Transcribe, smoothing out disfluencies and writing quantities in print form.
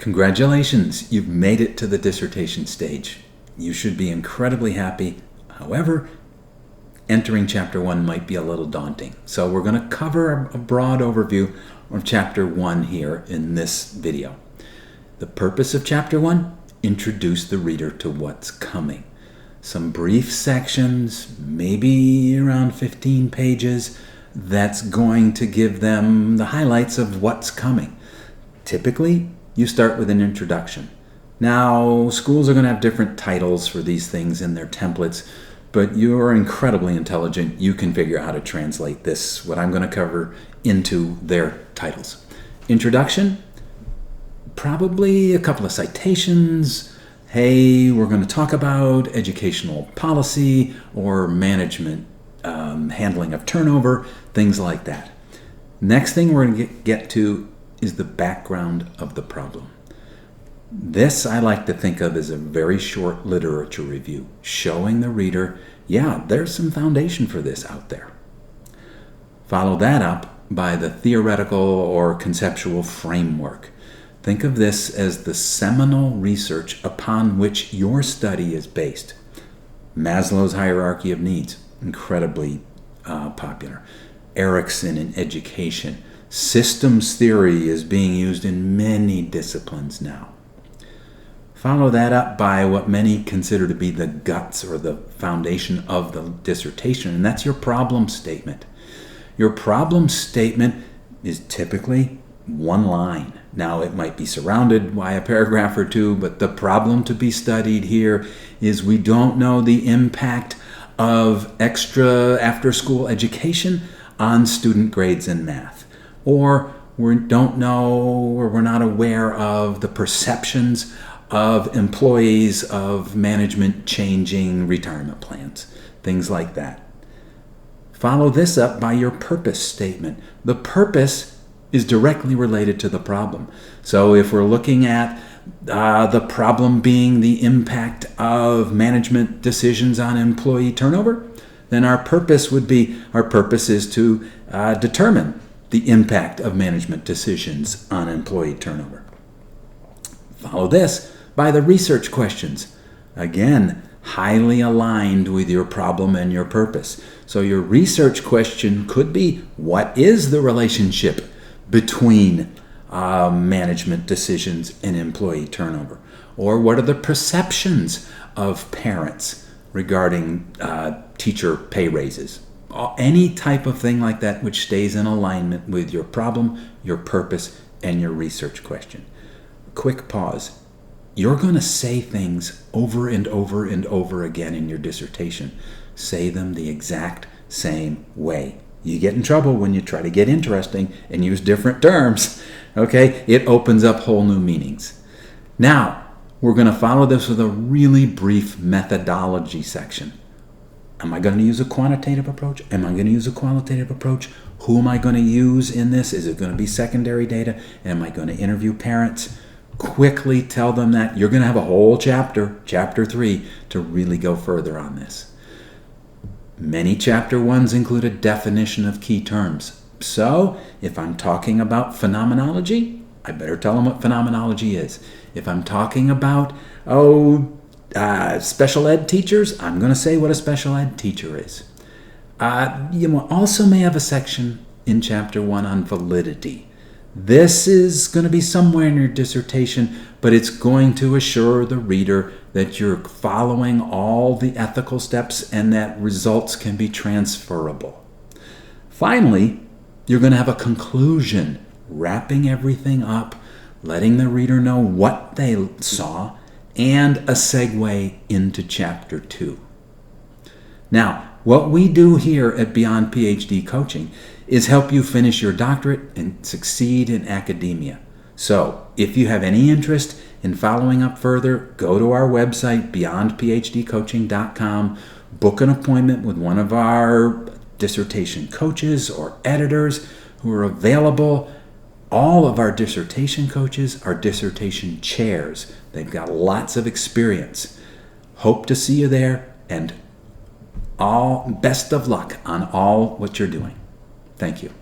Congratulations, you've made it to the dissertation stage. You should be incredibly happy. However, entering Chapter 1 might be a little daunting. So we're going to cover a broad overview of Chapter 1 here in this video. The purpose of Chapter 1, introduce the reader to what's coming. Some brief sections, maybe around 15 pages, that's going to give them the highlights of what's coming. Typically, you start with an introduction. Now, schools are going to have different titles for these things in their templates, but you're incredibly intelligent. You can figure out how to translate this, what I'm going to cover, into their titles. Introduction, probably a couple of citations. Hey, we're going to talk about educational policy or management, handling of turnover, things like that. Next thing we're going to get to is the background of the problem. This I like to think of as a very short literature review, showing the reader, yeah, there's some foundation for this out there. Follow that up by the theoretical or conceptual framework. Think of this as the seminal research upon which your study is based. Maslow's hierarchy of needs, incredibly popular. Erikson in education. Systems theory is being used in many disciplines now. Follow that up by what many consider to be the guts or the foundation of the dissertation, and that's your problem statement. Your problem statement is typically one line. Now, it might be surrounded by a paragraph or two, but the problem to be studied here is we don't know the impact of extra after-school education on student grades in math. Or we don't know, or we're not aware of the perceptions of employees of management changing retirement plans, things like that. Follow this up by your purpose statement. The purpose is directly related to the problem. So if we're looking at the problem being the impact of management decisions on employee turnover, then our purpose is to determine the impact of management decisions on employee turnover. Follow this by the research questions. Again, highly aligned with your problem and your purpose. So your research question could be, what is the relationship between management decisions and employee turnover? Or what are the perceptions of parents regarding teacher pay raises? Any type of thing like that which stays in alignment with your problem, your purpose, and your research question. Quick pause. You're going to say things over and over and over again in your dissertation. Say them the exact same way. You get in trouble when you try to get interesting and use different terms. Okay? It opens up whole new meanings. Now, we're going to follow this with a really brief methodology section. Am I going to use a quantitative approach? Am I going to use a qualitative approach? Who am I going to use in this? Is it going to be secondary data? Am I going to interview parents? Quickly tell them that you're going to have a whole chapter, Chapter 3, to really go further on this. Many Chapter 1s include a definition of key terms. So, if I'm talking about phenomenology, I better tell them what phenomenology is. If I'm talking about, special ed teachers, I'm going to say what a special ed teacher is. You also may have a section in Chapter 1 on validity. This is going to be somewhere in your dissertation, but it's going to assure the reader that you're following all the ethical steps and that results can be transferable. Finally, you're going to have a conclusion, wrapping everything up, letting the reader know what they saw, and a segue into Chapter 2. Now, what we do here at Beyond PhD Coaching is help you finish your doctorate and succeed in academia. So, if you have any interest in following up further, go to our website, beyondphdcoaching.com, book an appointment with one of our dissertation coaches or editors who are available. All of our dissertation coaches are dissertation chairs. They've got lots of experience. Hope to see you there, and all best of luck on all what you're doing. Thank you.